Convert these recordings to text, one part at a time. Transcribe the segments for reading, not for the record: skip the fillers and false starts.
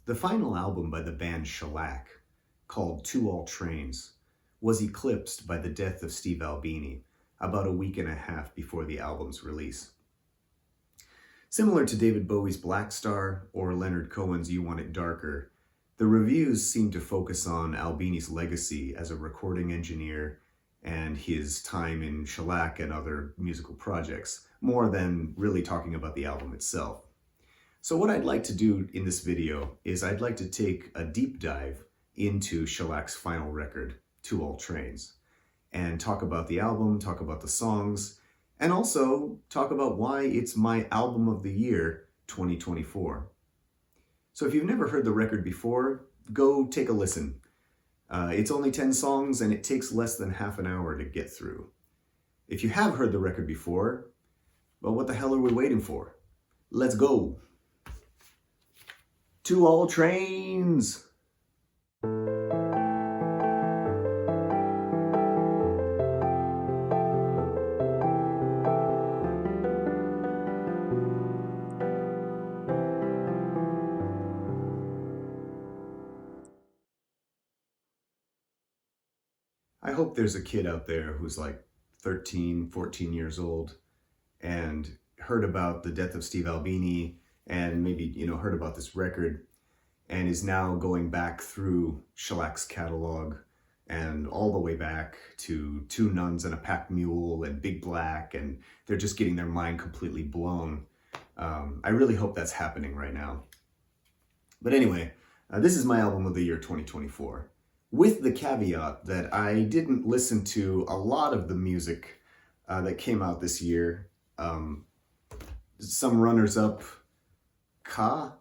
The final album by the band Shellac, called To All Trains, was eclipsed by the death of Steve Albini about a week and a half before the album's release. Similar to David Bowie's Black Star or Leonard Cohen's You Want It Darker, the reviews seem to focus on Albini's legacy as a recording engineer and his time in Shellac and other musical projects, more than really talking about the album itself. So what I'd like to do in this video is I'd like to take a deep dive into Shellac's final record, To All Trains, and talk about the album, talk about the songs, and also talk about why it's my album of the year 2024. So if you've never heard the record before, go take a listen. It's only 10 songs and it takes less than half an hour to get through. If you have heard the record before, well, what the hell are we waiting for? Let's go. To All Trains! I hope there's a kid out there who's like 13, 14 years old and heard about the death of Steve Albini and maybe, heard about this record and is now going back through Shellac's catalog and all the way back to Two Nuns and a Pack Mule and Big Black, and they're just getting their mind completely blown. I really hope that's happening right now. But anyway, this is my album of the year 2024, with the caveat that I didn't listen to a lot of the music that came out this year. Some runners-up,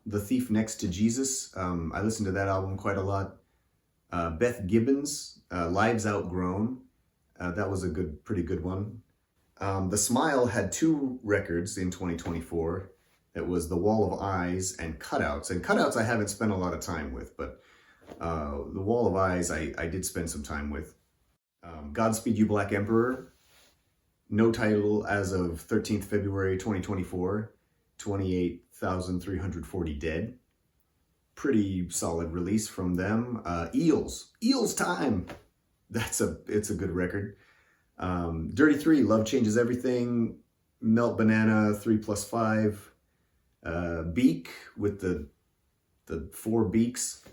The Thief Next to Jesus. I listened to that album quite a lot. Beth Gibbons, Lives Outgrown. That was a pretty good one. The Smile had two records in 2024. It was The Wall of Eyes and Cutouts. And Cutouts I haven't spent a lot of time with, but The Wall of Eyes I did spend some time with. Godspeed You Black Emperor. No title as of 13th February 2024. 28,340 dead. Pretty solid release from them. Eels Time. It's a good record. Dirty 3, Love Changes Everything. Melt Banana, 3+5. Beak with the four beaks.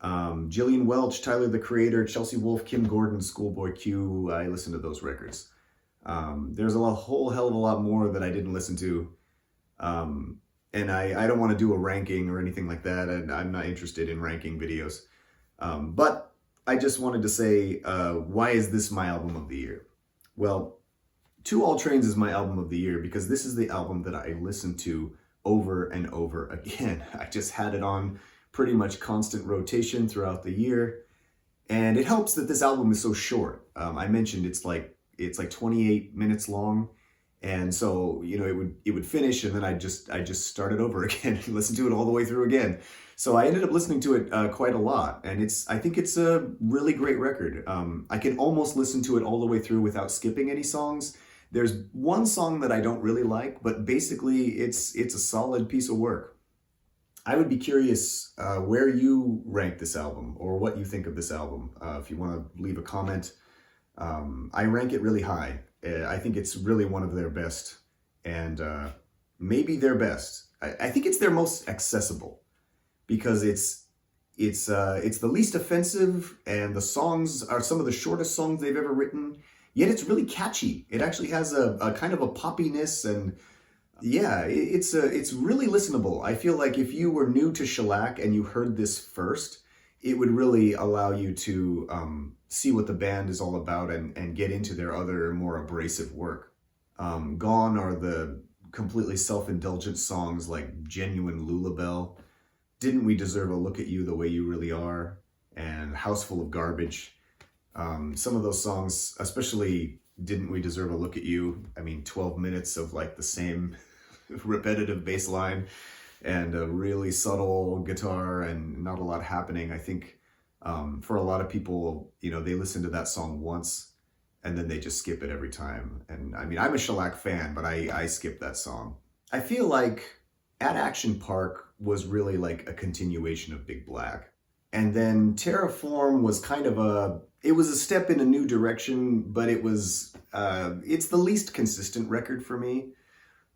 Jillian Welch, Tyler the Creator, Chelsea Wolfe, Kim Gordon, Schoolboy Q. I listened to those records. There's a whole hell of a lot more that I didn't listen to. And I don't want to do a ranking or anything like that, and I'm not interested in ranking videos. But I just wanted to say, why is this my album of the year? Well, To All Trains is my album of the year because this is the album that I listened to over and over again. I just had it on pretty much constant rotation throughout the year. And it helps that this album is so short. I mentioned it's like 28 minutes long. And so, it would finish and then I just started over again and listened to it all the way through again. So I ended up listening to it quite a lot. And I think it's a really great record. I can almost listen to it all the way through without skipping any songs. There's one song that I don't really like, but basically it's a solid piece of work. I would be curious where you rank this album or what you think of this album. If you want to leave a comment, I rank it really high. I think it's really one of their best, and maybe their best. I think it's their most accessible because it's the least offensive, and the songs are some of the shortest songs they've ever written. Yet it's really catchy. It actually has a kind of a poppiness, and yeah, it's really listenable. I feel like if you were new to Shellac and you heard this first, it would really allow you to see what the band is all about and get into their other more abrasive work. Gone are the completely self-indulgent songs like Genuine Lullabelle, Didn't We Deserve a Look at You the Way You Really Are, and House Full of Garbage. Some of those songs, especially Didn't We Deserve a Look at You, 12 minutes of like the same repetitive bass line and a really subtle guitar and not a lot happening. I think for a lot of people, they listen to that song once and then they just skip it every time. And I'm a Shellac fan, but I skip that song. I feel like At Action Park was really like a continuation of Big Black. And then Terraform was kind of it was a step in a new direction, but it's the least consistent record for me.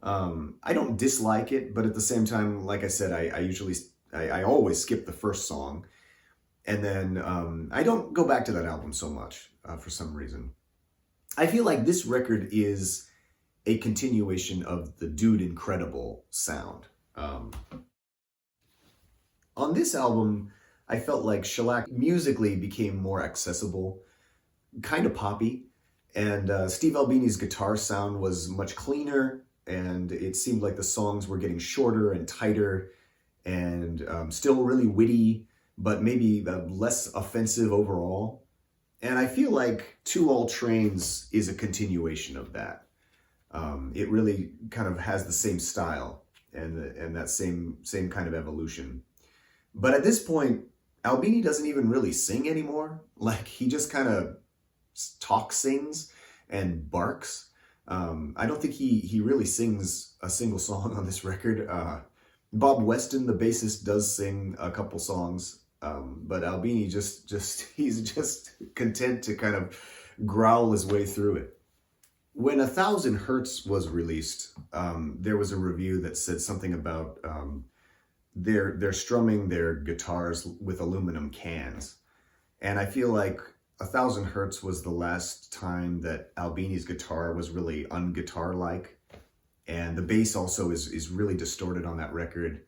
I don't dislike it, but at the same time, like I said, I always skip the first song. And then I don't go back to that album so much for some reason. I feel like this record is a continuation of the Dude Incredible sound. On this album, I felt like Shellac musically became more accessible, kind of poppy, and Steve Albini's guitar sound was much cleaner, and it seemed like the songs were getting shorter and tighter, and still really witty, but maybe less offensive overall. And I feel like Two All Trains is a continuation of that. It really kind of has the same style and that same kind of evolution. But at this point, Albini doesn't even really sing anymore. Like, he just kind of sings and barks. I don't think he really sings a single song on this record. Bob Weston, the bassist, does sing a couple songs, but Albini he's just content to kind of growl his way through it. When 1000 Hertz was released, there was a review that said something about they're strumming their guitars with aluminum cans. And I feel like 1000 Hertz was the last time that Albini's guitar was really un-guitar-like. And the bass also is really distorted on that record.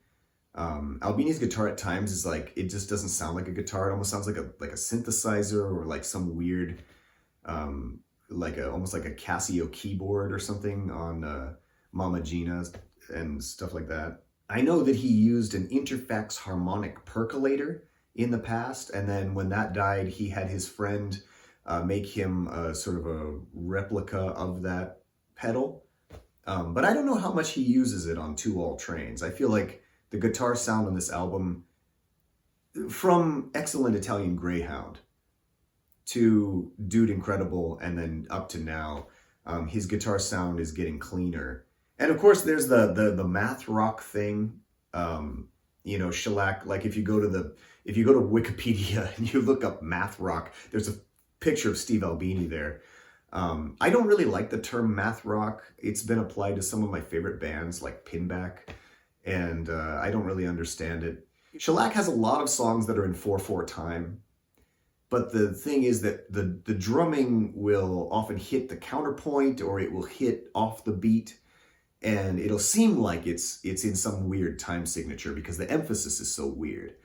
Albini's guitar at times is like, it just doesn't sound like a guitar. It almost sounds like a synthesizer or like some weird, almost like a Casio keyboard or something on Mama Gina and stuff like that. I know that he used an Interfax harmonic percolator in the past, and then when that died, he had his friend make him sort of a replica of that pedal. But I don't know how much he uses it on Two All Trains. I feel like the guitar sound on this album, from Excellent Italian Greyhound to Dude Incredible and then up to now, his guitar sound is getting cleaner. And of course, there's the math rock thing. Shellac. Like if you go to Wikipedia and you look up math rock, there's a picture of Steve Albini there. I don't really like the term math rock. It's been applied to some of my favorite bands like Pinback, and I don't really understand it. Shellac has a lot of songs that are in 4/4 time, but the thing is that the drumming will often hit the counterpoint or it will hit off the beat. And it'll seem like it's in some weird time signature because the emphasis is so weird,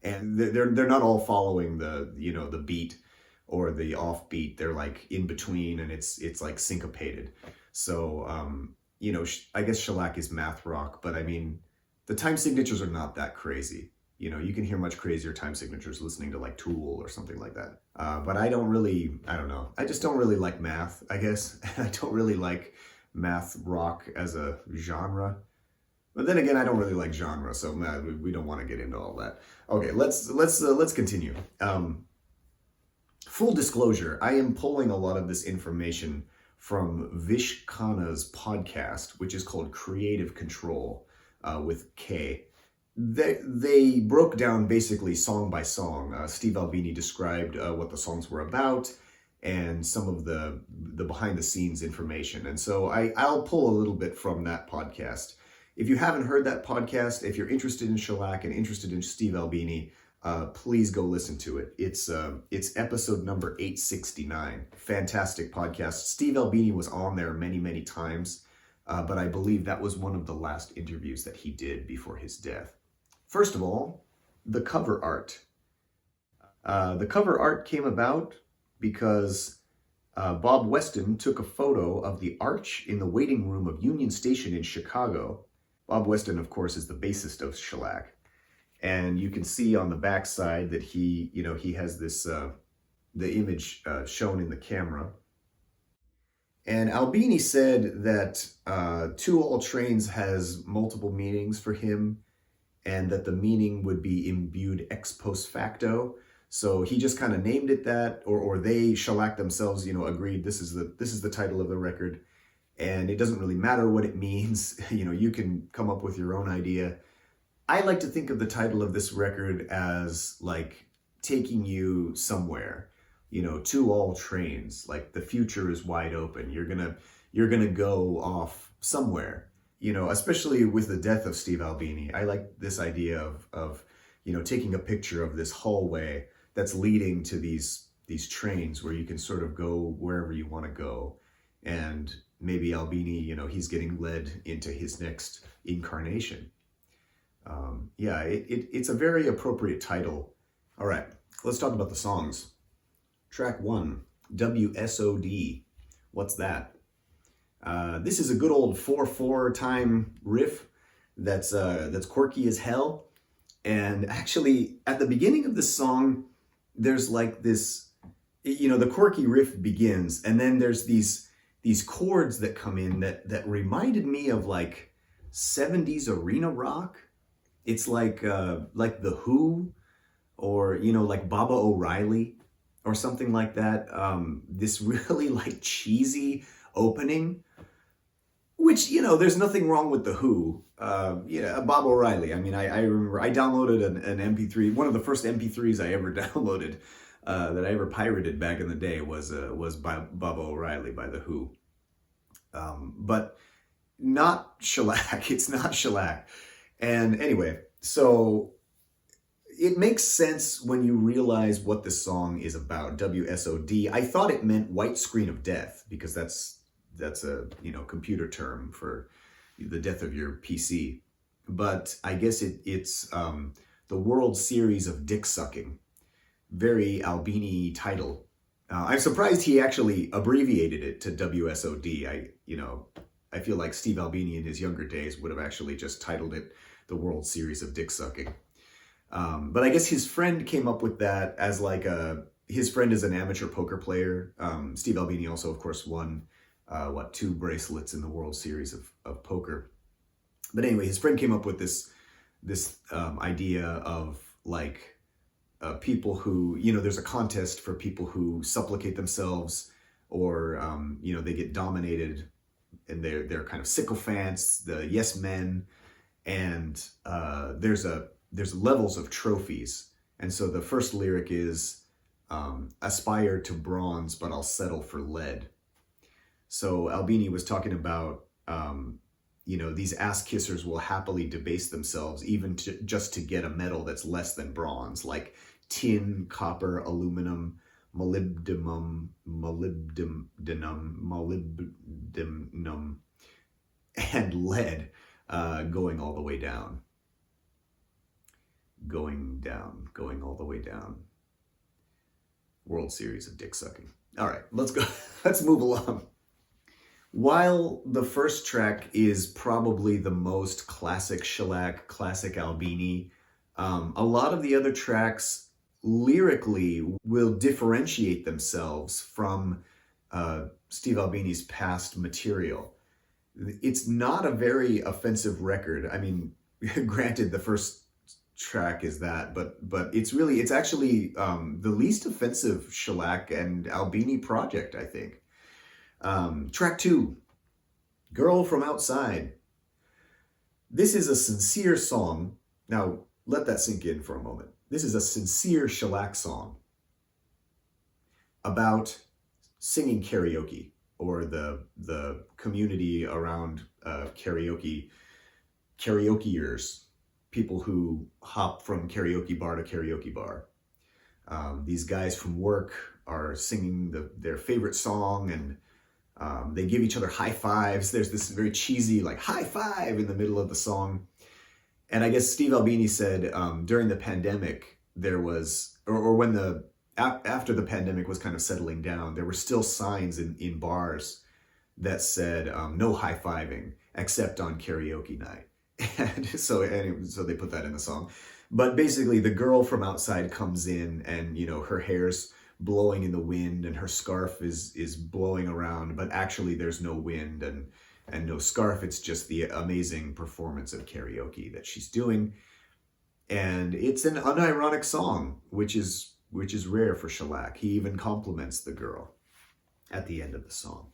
and they're not all following the beat or the off beat. They're like in between, and it's like syncopated. So I guess Shellac is math rock, but I mean the time signatures are not that crazy. You can hear much crazier time signatures listening to like Tool or something like that. But I don't know. I just don't really like math, I guess. I don't really like math rock as a genre, but then again, I don't really like genre, so we don't want to get into all that. Okay, let's continue. Full disclosure, I am pulling a lot of this information from Vish Khanna's podcast, which is called Kreative Kontrol with K. They broke down basically song by song. Steve Albini described what the songs were about and some of the behind the scenes information. And so I'll pull a little bit from that podcast. If you haven't heard that podcast, if you're interested in Shellac and interested in Steve Albini, please go listen to it. It's episode number 869. Fantastic podcast. Steve Albini was on there many, many times, but I believe that was one of the last interviews that he did before his death. First of all, the cover art. The cover art came about because Bob Weston took a photo of the arch in the waiting room of Union Station in Chicago. Bob Weston, of course, is the bassist of Shellac. And you can see on the backside that he has this, the image shown in the camera. And Albini said that Two All Trains has multiple meanings for him, and that the meaning would be imbued ex post facto. So he just kind of named it that, or they, Shellac themselves, agreed this is the title of the record. and it doesn't really matter what it means. You know, you can come up with your own idea. I like to think of the title of this record as like taking you somewhere, you know, to all trains. Like the future is wide open. You're gonna go off somewhere, you know, especially with the death of Steve Albini. I like this idea of you know, taking a picture of this hallway that's leading to these trains where you can sort of go wherever you want to go. And maybe Albini, you know, he's getting led into his next incarnation. Yeah, it's a very appropriate title. All right, let's talk about the songs. Track 1, WSOD. What's that? This is a good old 4/4 time riff that's quirky as hell. And actually, at the beginning of the song, there's like this, you know, the quirky riff begins, and then there's these chords that come in that reminded me of like 70s arena rock. It's like The Who, or, you know, like Baba O'Reilly or something like that. This really like cheesy opening, which, you know, there's nothing wrong with The Who. Yeah, Bob O'Reilly. I mean, I remember I downloaded an MP3. One of the first MP3s I ever downloaded, that I ever pirated back in the day was by Bob O'Reilly by The Who. But not Shellac. It's not Shellac. And anyway, so it makes sense when you realize what this song is about, WSOD. I thought it meant white screen of death, because that's a, you know, computer term for the death of your PC. But I guess it's the World Series of Dick Sucking. Very Albini title. I'm surprised he actually abbreviated it to WSOD. I feel like Steve Albini in his younger days would have actually just titled it the World Series of Dick Sucking. But I guess his friend came up with that as like his friend is an amateur poker player. Steve Albini also, of course, won 2 bracelets in the World Series of poker. But anyway, his friend came up with this idea of like people who, you know, there's a contest for people who supplicate themselves, or you know, they get dominated, and they're kind of sycophants, the yes men, and there's levels of trophies. And so the first lyric is aspire to bronze, but I'll settle for lead. So Albini was talking about, you know, these ass kissers will happily debase themselves even just to get a metal that's less than bronze, like tin, copper, aluminum, molybdenum, and lead, going all the way down. Going all the way down. World Series of Dick Sucking. All right, let's go. Let's move along. While the first track is probably the most classic Shellac, classic Albini, a lot of the other tracks lyrically will differentiate themselves from Steve Albini's past material. It's not a very offensive record. I mean, granted, the first track is that, but it's actually the least offensive Shellac and Albini project, I think. Track 2, Girl from Outside. This is a sincere song. Now, let that sink in for a moment. This is a sincere Shellac song about singing karaoke, or the community around karaokeers, people who hop from karaoke bar to karaoke bar. These guys from work are singing their favorite song, and they give each other high fives. There's this very cheesy like high five in the middle of the song. And I guess Steve Albini said during the pandemic, there was, or when after the pandemic was kind of settling down, there were still signs in bars that said no high fiving except on karaoke night. And so they put that in the song. But basically, the girl from outside comes in, and, you know, her hair's blowing in the wind and her scarf is blowing around, but actually there's no wind and no scarf. It's just the amazing performance of karaoke that she's doing. And it's an unironic song, which is rare for Shellac. He even compliments the girl at the end of the song.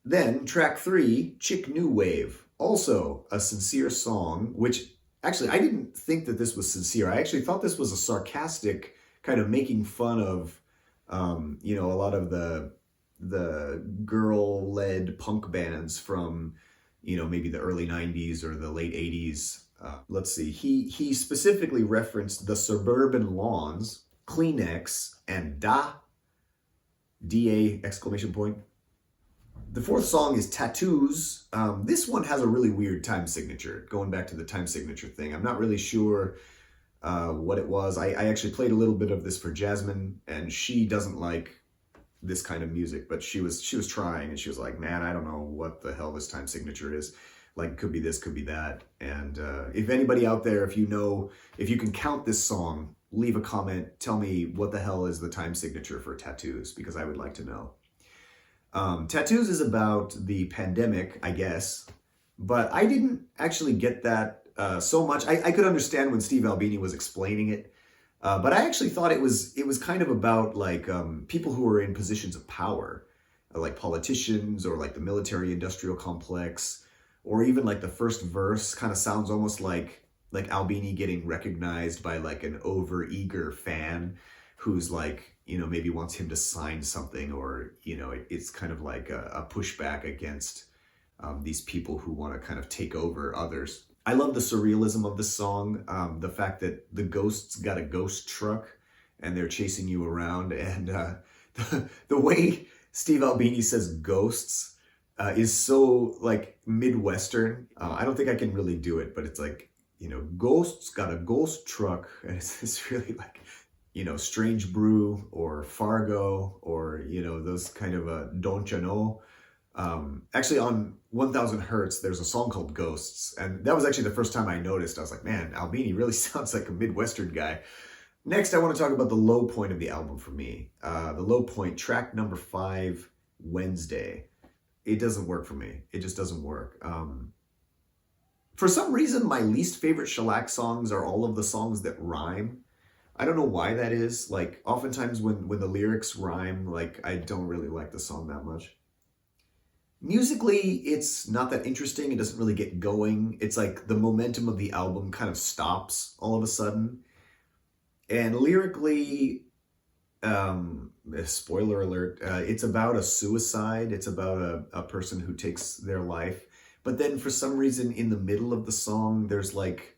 Then track 3, Chick New Wave. Also a sincere song, which actually I didn't think that this was sincere. I actually thought this was a sarcastic kind of making fun of, a lot of the girl-led punk bands from, maybe the early 90s or the late 80s. Let's see. He specifically referenced the Suburban Lawns, Kleenex, and DA exclamation point. The fourth song is Tattoos. This one has a really weird time signature, going back to the time signature thing. I'm not really sure what it was. I actually played a little bit of this for Jasmine, and she doesn't like this kind of music, but she was trying, and she was like, man, I don't know what the hell this time signature is. Like, could be this, could be that. And if anybody out there, if you can count this song, leave a comment. Tell me what the hell is the time signature for Tattoos, because I would like to know. Tattoos is about the pandemic, I guess, but I didn't actually get that so much. I could understand when Steve Albini was explaining it, but I actually thought it was kind of about like people who are in positions of power, like politicians or like the military-industrial complex, or even like the first verse kind of sounds almost like Albini getting recognized by like an over-eager fan who's like, maybe wants him to sign something, or, it's kind of like a pushback against these people who want to kind of take over others. I love the surrealism of the song, the fact that the ghosts got a ghost truck and they're chasing you around, and the way Steve Albini says ghosts is so like Midwestern. I don't think I can really do it, but it's like, ghosts got a ghost truck, and it's really like, Strange Brew or Fargo or, those kind of Don't You Know. Actually on 1000 Hertz, there's a song called Ghosts. And that was actually the first time I noticed. I was like, man, Albini really sounds like a Midwestern guy. Next, I want to talk about the low point of the album for me. The low point, track number 5, Wednesday. It doesn't work for me. It just doesn't work. For some reason, my least favorite Shellac songs are all of the songs that rhyme. I don't know why that is. Like, oftentimes when the lyrics rhyme, like, I don't really like the song that much. Musically, it's not that interesting. It doesn't really get going. It's like the momentum of the album kind of stops all of a sudden. And lyrically, spoiler alert, it's about a suicide. It's about a person who takes their life. But then for some reason in the middle of the song, there's like,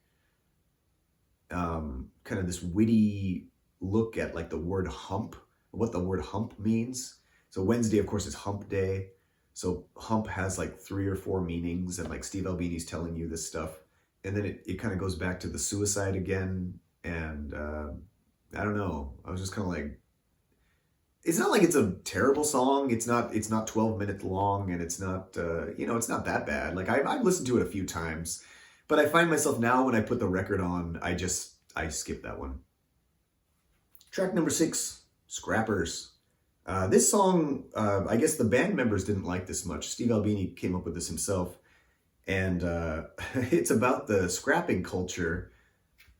kind of this witty look at like the word hump, what the word hump means. So Wednesday, of course, is hump day. So hump has like 3 or 4 meanings, and like Steve Albini's telling you this stuff. And then it kind of goes back to the suicide again. And I don't know. I was just kind of like, it's not like it's a terrible song. It's not 12 minutes long, and it's not, it's not that bad. Like I've listened to it a few times. But I find myself now when I put the record on, I skip that one. Track number 6, Scrappers. This song, I guess the band members didn't like this much. Steve Albini came up with this himself. And it's about the scrapping culture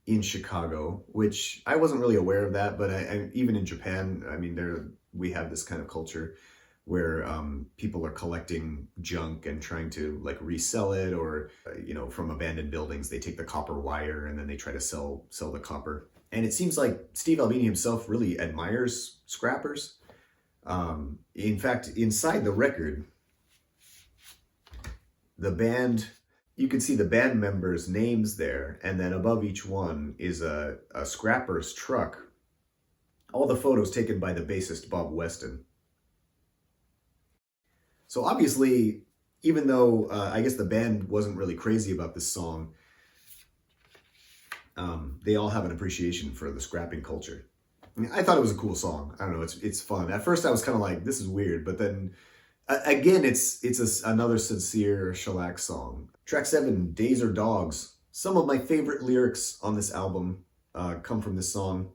in Chicago, which I wasn't really aware of that. But even in Japan, I mean, we have this kind of culture where people are collecting junk and trying to like resell it, or from abandoned buildings, they take the copper wire and then they try to sell the copper. And it seems like Steve Albini himself really admires scrappers. In fact, inside the record, the band, you can see the band members' names there, and then above each one is a scrapper's truck. All the photos taken by the bassist Bob Weston. So obviously, even though I guess the band wasn't really crazy about this song, they all have an appreciation for the scrapping culture. I mean, I thought it was a cool song. I don't know, it's fun. At first I was kind of like, this is weird, but then again, it's another sincere Shellac song. Track 7, Days Are Dogs. Some of my favorite lyrics on this album come from this song.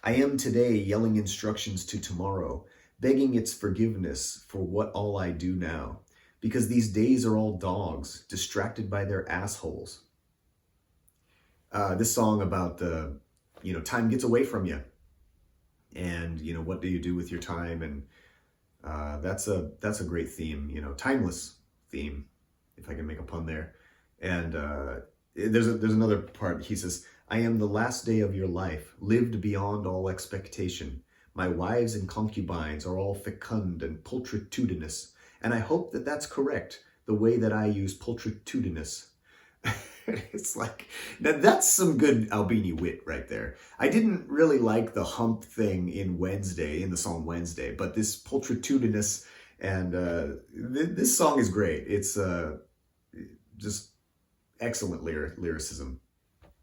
I am today yelling instructions to tomorrow, begging its forgiveness for what all I do now, because these days are all dogs, distracted by their assholes. This song about the, time gets away from you, and, what do you do with your time? And That's a great theme, you know, timeless theme, if I can make a pun there. And there's another part. He says, "I am the last day of your life, lived beyond all expectation. My wives and concubines are all fecund and pulchritudinous, and I hope that that's correct, the way that I use pulchritudinous." It's like, now that's some good Albini wit right there. I didn't really like the hump thing in the song Wednesday, but this pulchritudinous, and this song is great. It's just excellent lyricism.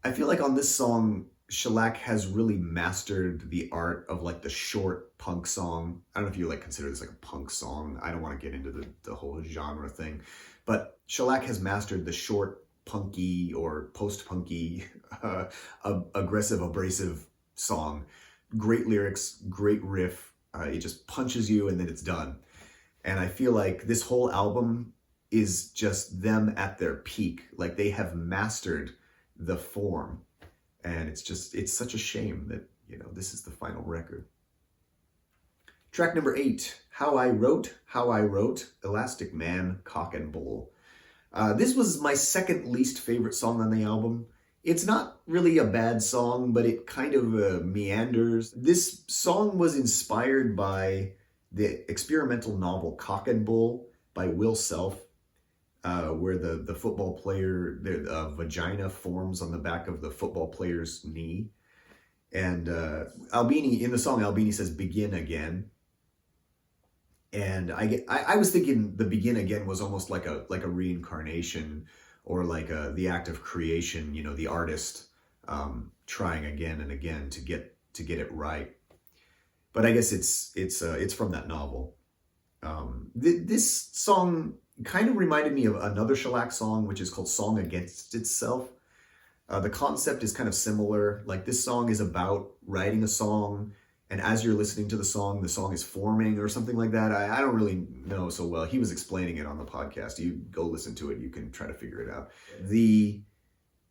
I feel like on this song, Shellac has really mastered the art of like the short punk song. I don't know if you like consider this like a punk song. I don't want to get into the whole genre thing, but Shellac has mastered the short punky or post-punky, aggressive, abrasive song. Great lyrics, great riff. It just punches you and then it's done. And I feel like this whole album is just them at their peak. Like they have mastered the form. And it's such a shame that, you know, this is the final record. Track number 8, How I Wrote, Elastic Man, Cock and Bull. This was my second least favorite song on the album. It's not really a bad song, but it kind of meanders. This song was inspired by the experimental novel Cock and Bull by Will Self, where the football player, the vagina forms on the back of the football player's knee. And Albini, in the song, Albini says, "Begin again." And I was thinking the begin again was almost like a reincarnation, or like the act of creation, you know, the artist trying again and again to get it right. But I guess it's from that novel. This song kind of reminded me of another Shellac song, which is called Song Against Itself. The concept is kind of similar. Like this song is about writing a song, and as you're listening to the song is forming or something like that. I don't really know so well. He was explaining it on the podcast. You go listen to it. You can try to figure it out. The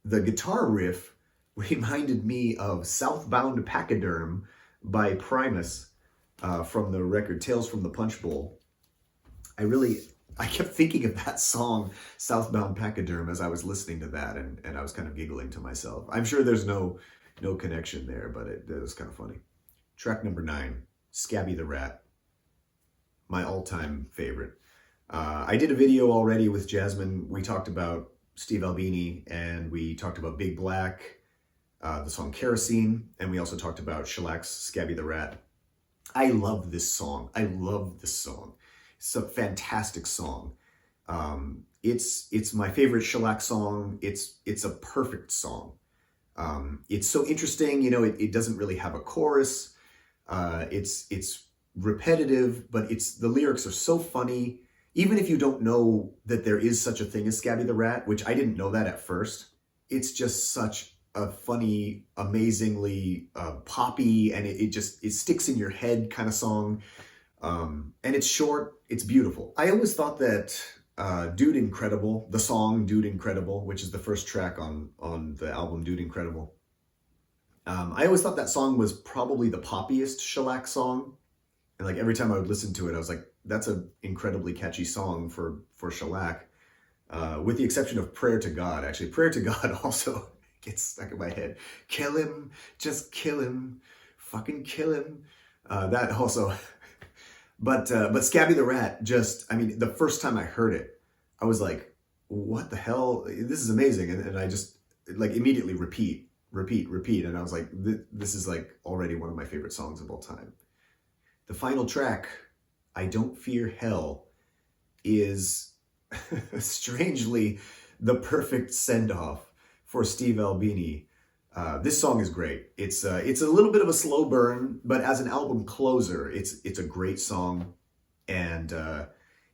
guitar riff reminded me of Southbound Pachyderm by Primus from the record Tales from the Punch Bowl. I kept thinking of that song, Southbound Pachyderm, as I was listening to that, and I was kind of giggling to myself. I'm sure there's no connection there, but it was kind of funny. Track number 9, Scabby the Rat, my all-time favorite. I did a video already with Jasmine. We talked about Steve Albini, and we talked about Big Black, the song Kerosene, and we also talked about Shellac's Scabby the Rat. I love this song. It's a fantastic song. It's my favorite Shellac song. It's a perfect song. It's so interesting, you know, it doesn't really have a chorus. It's repetitive, but the lyrics are so funny. Even if you don't know that there is such a thing as Scabby the Rat, which I didn't know that at first, it's just such a funny, amazingly poppy, and it sticks in your head kind of song. And it's short, it's beautiful. I always thought that Dude Incredible, the song Dude Incredible, which is the first track on the album Dude Incredible, I always thought that song was probably the poppiest Shellac song. And like every time I would listen to it, I was like, that's an incredibly catchy song for Shellac. With the exception of Prayer to God. Actually, Prayer to God also gets stuck in my head. Kill him, just kill him, fucking kill him. That also... But Scabby the Rat, the first time I heard it, I was like, what the hell? This is amazing. And I just like immediately repeat. And I was like, this is like already one of my favorite songs of all time. The final track, I Don't Fear Hell, is strangely the perfect send-off for Steve Albini. This song is great. It's a little bit of a slow burn, but as an album closer, it's a great song. And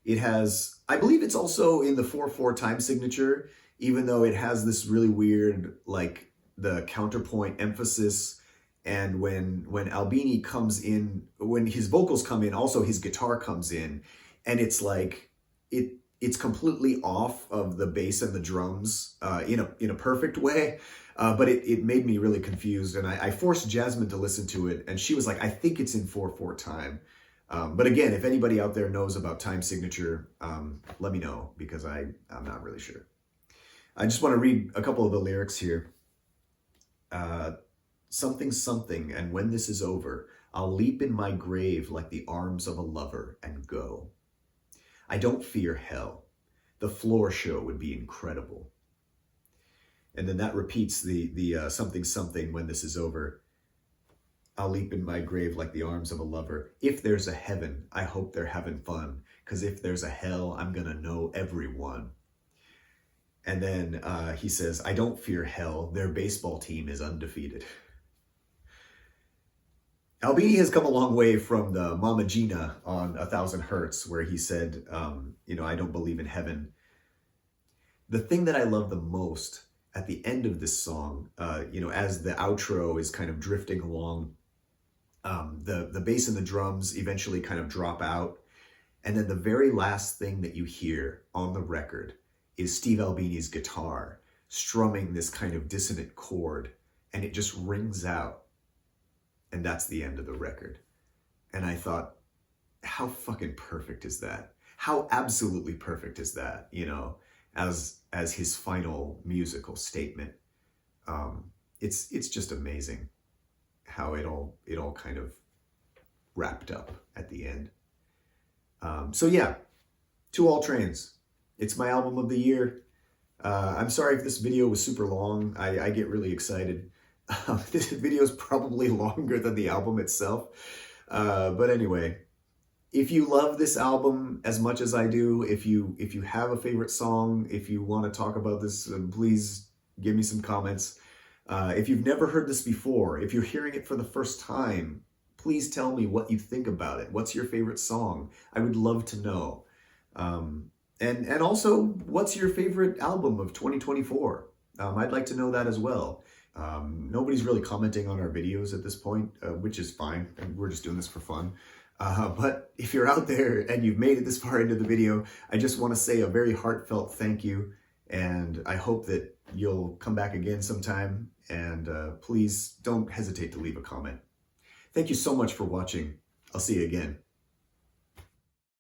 it has, I believe it's also in the 4/4 time signature, even though it has this really weird, like the counterpoint emphasis. And when Albini comes in, when his vocals come in, also his guitar comes in, and it's like, it's completely off of the bass and the drums in a perfect way. But it made me really confused, and I forced Jasmine to listen to it, and she was like, I think it's in 4/4 time. But again, if anybody out there knows about time signature, let me know, because I'm not really sure. I just want to read a couple of the lyrics here. Something, something, and when this is over, I'll leap in my grave like the arms of a lover and go. I don't fear hell. The floor show would be incredible. And then that repeats the something, something, when this is over. I'll leap in my grave like the arms of a lover. If there's a heaven, I hope they're having fun. Because if there's a hell, I'm going to know everyone. And then he says, I don't fear hell. Their baseball team is undefeated. Albini has come a long way from the Mama Gina on 1000 Hertz, where he said, I don't believe in heaven. The thing that I love the most at the end of this song, as the outro is kind of drifting along, the bass and the drums eventually kind of drop out. And then the very last thing that you hear on the record is Steve Albini's guitar strumming this kind of dissonant chord, and it just rings out. And that's the end of the record. And I thought, how fucking perfect is that? How absolutely perfect is that, as his final musical statement. It's just amazing how it all kind of wrapped up at the end. So yeah, To All Trains. It's my album of the year. I'm sorry if this video was super long. I get really excited. This video is probably longer than the album itself. But anyway, if you love this album as much as I do, if you have a favorite song, if you want to talk about this, please give me some comments. If you've never heard this before, if you're hearing it for the first time, please tell me what you think about it. What's your favorite song? I would love to know. And also, what's your favorite album of 2024? I'd like to know that as well. Nobody's really commenting on our videos at this point, which is fine. And we're just doing this for fun. But if you're out there and you've made it this far into the video, I just want to say a very heartfelt thank you. And I hope that you'll come back again sometime. And please don't hesitate to leave a comment. Thank you so much for watching. I'll see you again.